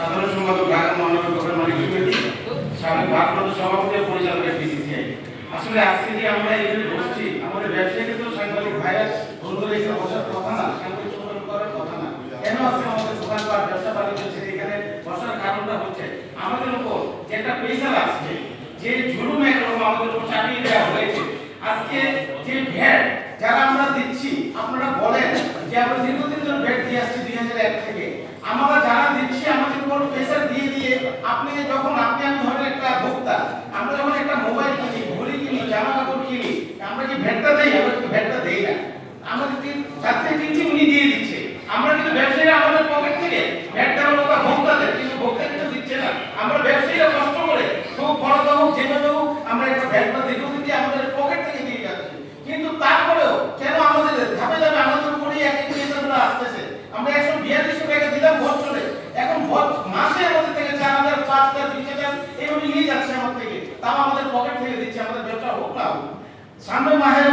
সাধারণ সম্পাদক ঢাকা মহানগর ডক্টর মানিক কমিটি, সাবেক ভারপ্রাপ্ত সভাপতি ও পরিচালক বিসিসিআই। আসলে আজকে যে আমরা এখানে বসছি, আমাদের ব্যবসায়ীদের তো সাংবাদিক ভাইরা বন্ধুরা এখানে বসার কথা না, সাংবাদিক সম্মেলন করার কথা না। কেন আজকে আমাদের দোকানপাট ব্যবসা বাণিজ্য ছেড়ে এখানে বসার কারণটা হচ্ছে আমাদের উপর যে একটা প্রেশার আসছে, যে জুলুম একরকম আমাদের উপর চাপিয়ে দেওয়া হয়েছে। আজকে যে ভ্যাট যারা আমরা দিচ্ছি, আপনারা বলেন যে আমরা দীর্ঘদিন ধরে ভ্যাট দিয়ে আসছি 2001 থেকে, আমরা যারা দিচ্ছি আমাদের উপর প্রেশার দিয়ে দিয়ে আপনি আমি ধরেন একটা ভোক্তা, আমরা যখন একটা মোবাইল কিনি, ঘড়ি কিনি, জামা কাপড় কিনি, আমরা কি ভ্যাটটা দেই? আমরা কিন্তু ভ্যাটটা দেই না। আমাদের যাতে কিনছি উনি দিয়ে দিচ্ছে, আমরা কিন্তু ব্যবসায়ীরা আমাদের পকেট থেকে ভ্যাটটা আমরা ভোক্তাদের, কিন্তু ভোক্তা কিন্তু দিচ্ছে না। আমরা ব্যবসায়ীরা কষ্ট করে খুব বড় হোক যেভাবে হোক আমরা একটা ভ্যাটটা দীর্ঘদিন দিয়ে আমাদের পকেট থেকে দিয়ে যাচ্ছি, কিন্তু তারপরেও কেন আমাদের ধাপে ধাপে আমাদের উপরেই এক এক প্রেশারগুলো আসতেছে। আমরা 142 টাকা দিলাম ভোট চলে, এখন ভোট মাসে আমাদের থেকে 4000, 5000, 20000 এইভাবে নিয়ে যাচ্ছে আমার থেকে, তাও আমাদের পকেট থেকে দিচ্ছে। আমাদের ব্যবসা হোক না হোক, সামনে মাহের